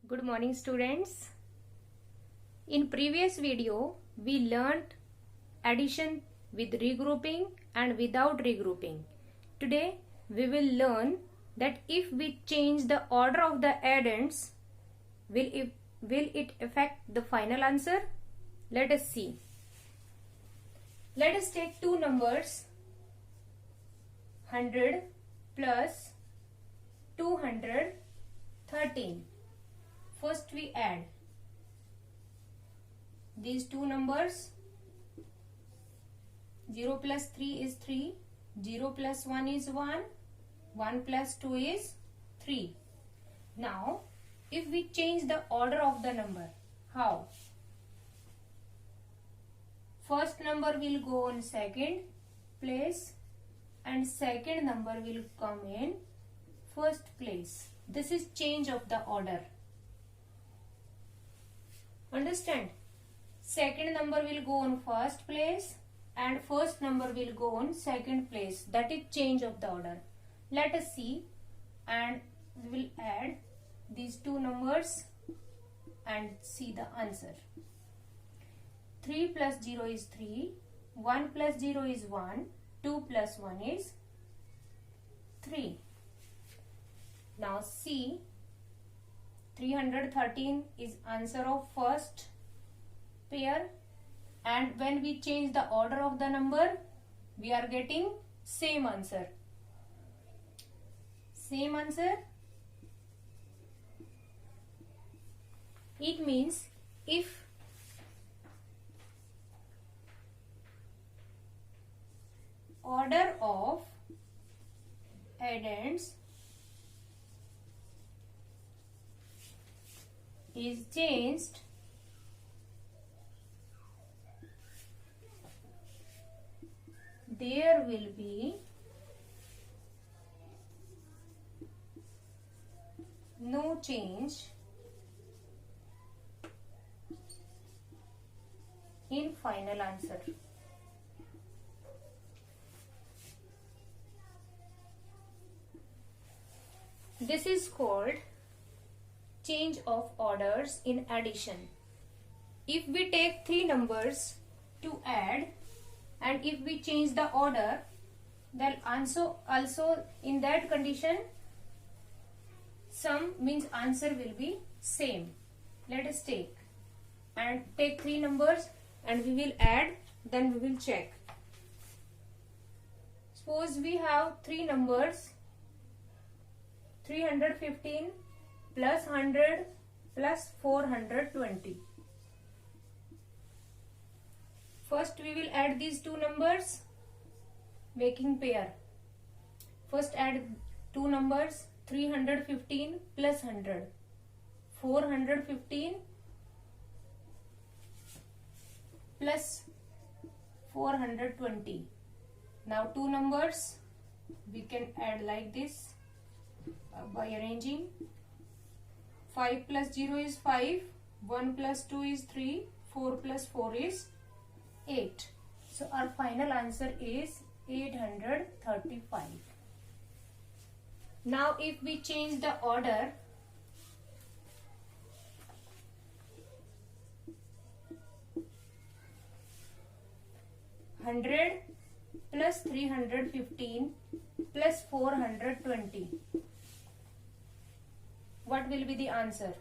Good morning students. In previous video we learnt addition with regrouping and without regrouping. Today we will learn that if we change the order of the addends, will it affect the final answer? Let us see. Let us take two numbers 100 plus 213. First we add these two numbers. 0 plus 3 is 3, 0 plus 1 is 1, 1 plus 2 is 3. Now if we change the order of the number, how? First number will go on second place and second number will come in first place. This is change of the order. Understand? Second number will go on first place and first number will go on second place. That is change of the order. Let us see, and we will add these two numbers and see the answer. 3 plus 0 is 3, 1 plus 0 is 1, 2 plus 1 is 3. Now see, 313 is answer of first pair, and when we change the order of the number we are getting same answer. Same answer. It means if order of addends is changed, there will be no change in final answer. This is called change of orders in addition. If we take three numbers to add and if we change the order, then also in that condition sum means answer will be same. Let us take three numbers and we will add, then we will check. Suppose we have three numbers 315 plus 100 plus 420. First we will add these two numbers making pair. First add two numbers 315 plus 100, 415 plus 420. Now two numbers we can add like this by arranging. 5 plus 0 is 5, 1 plus 2 is 3, 4 plus 4 is 8. So our final answer is 835. Now if we change the order, hundred plus 315 plus 420. What will be the answer?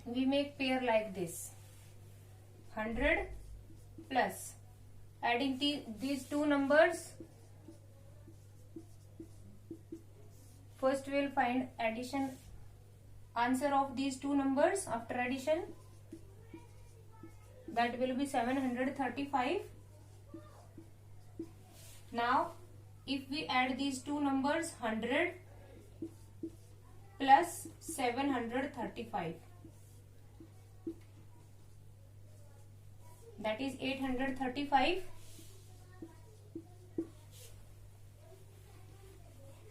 We make pair like this. 100 plus adding these two numbers. First we will find addition answer of these two numbers after addition. That will be 735. Now if we add these two numbers 100 plus 735, that is 835.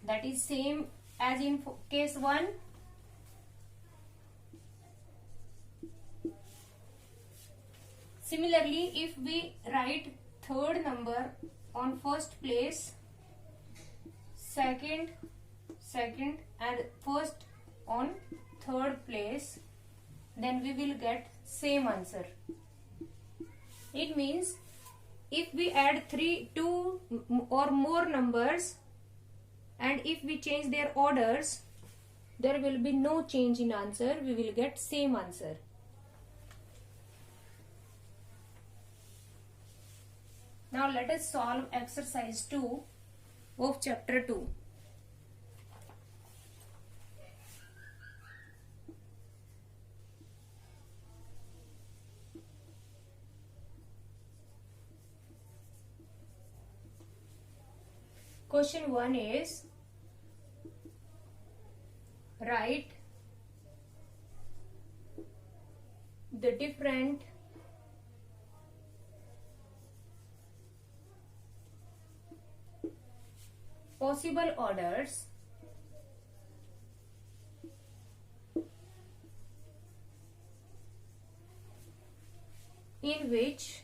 That is same as in case 1. Similarly, if we write third number on first place, second and first on third place, then we will get same answer. It means if we add two or more numbers and if we change their orders, there will be no change in answer. We will get same answer. Now let us solve exercise 2 of chapter 2. Question 1 is, write the different possible orders in which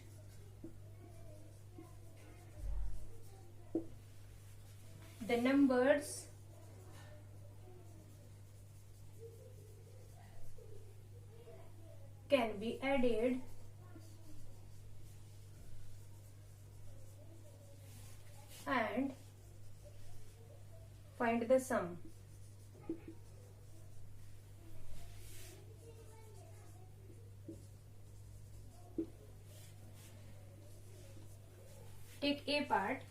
the numbers can be added and find the sum. Take A part.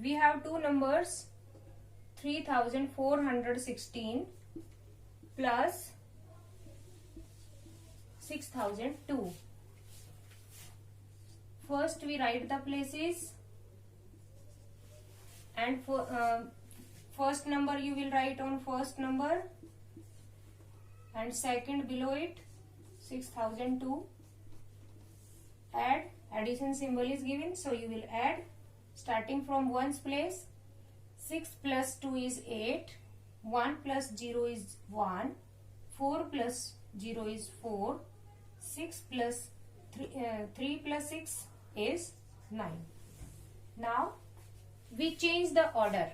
We have two numbers, 3416 plus 6002. First we write the places, and for first number you will write on first number and second below it 6002. Add, addition symbol is given, so you will add starting from ones place. 6 plus 2 is 8, 1 plus 0 is 1, 4 plus 0 is 4, 6 plus 3 plus 6 is 9. Now we change the order.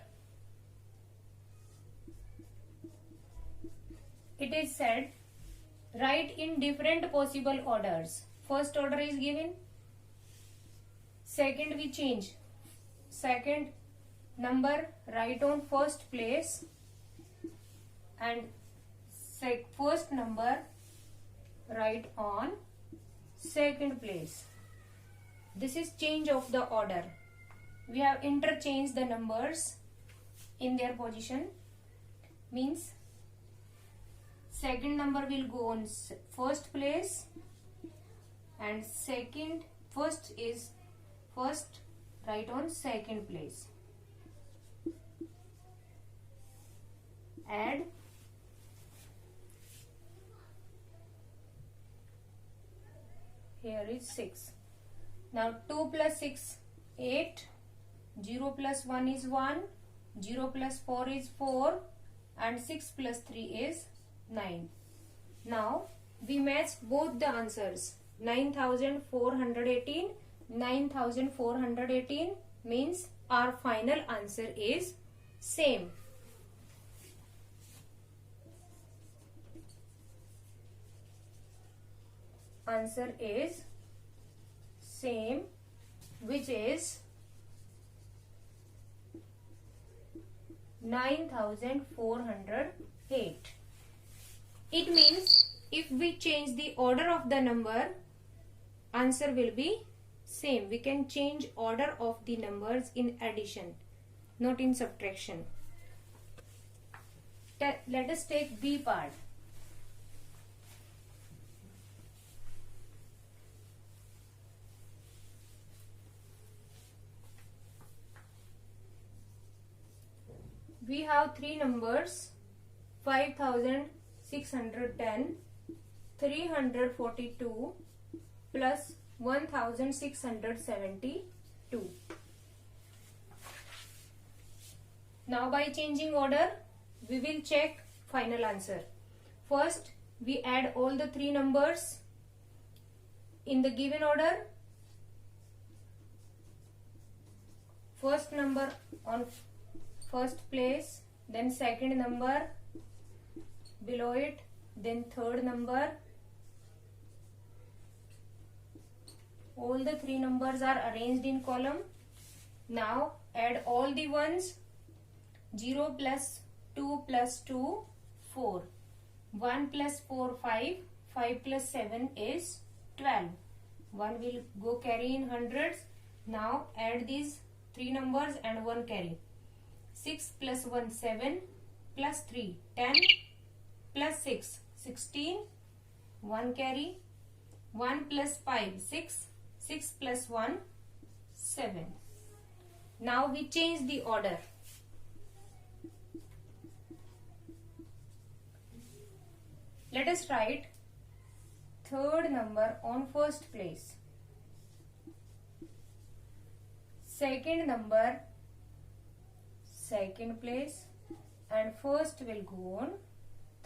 It is said, write in different possible orders. First order is given. Second we change. Second number write on first place and first number write on second place. This is change of the order. We have interchanged the numbers in their position. Means second number will go on first place and first write on second place. Add, here is 6. Now 2 plus 6 8, 0 plus 1 is 1, 0 plus 4 is 4 and 6 plus 3 is 9. Now we match both the answers. 9418, 9418 means our final answer is same. Answer is same, which is 9408. It means if we change the order of the number, answer will be same. We can change order of the numbers in addition, not in subtraction. Let us take B part. We have three numbers, 5610, 342 plus 1672. Now by changing order, we will check final answer. First, we add all the three numbers in the given order. First number on first place, then second number, below it, then third number. All the three numbers are arranged in column. Now add all the ones. 0 plus 2 plus 2, 4. 1 plus 4, 5. 5 plus 7 is 12. 1 will go carry in hundreds. Now add these three numbers and 1 carry. 6 plus 1, 7. Plus 3, 10. Plus 6, 16. 1 carry. 1 plus 5, 6. 6 plus 1, 7. Now we change the order. Let us write third number on first place. Second number second place, and first will go on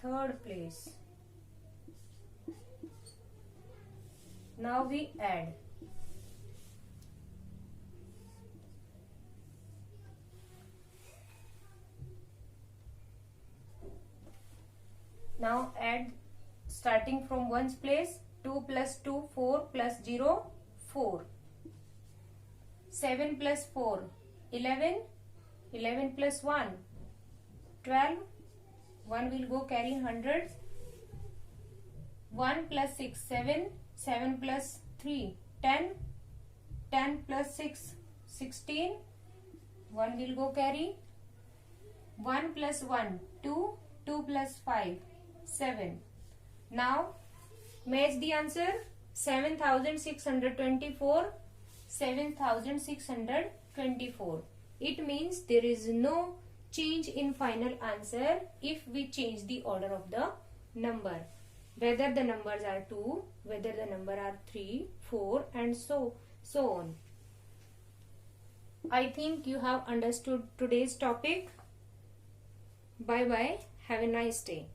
third place. Now we add. Now add starting from ones place. 2 plus 2, 4 plus 0, 4. 7 plus 4, 11. 11 plus 1, 12. 1 will go carry hundreds. 1 plus 6, 7. 7 plus 3, 10. 10 plus 6, 16. 1 will go carry. 1 plus 1, 2. 2 plus 5, 7. Now match the answer. 7624. 7624. It means there is no change in final answer if we change the order of the number. Whether the numbers are 2, whether the number are 3, 4 and so on. I think you have understood today's topic. Bye bye. Have a nice day.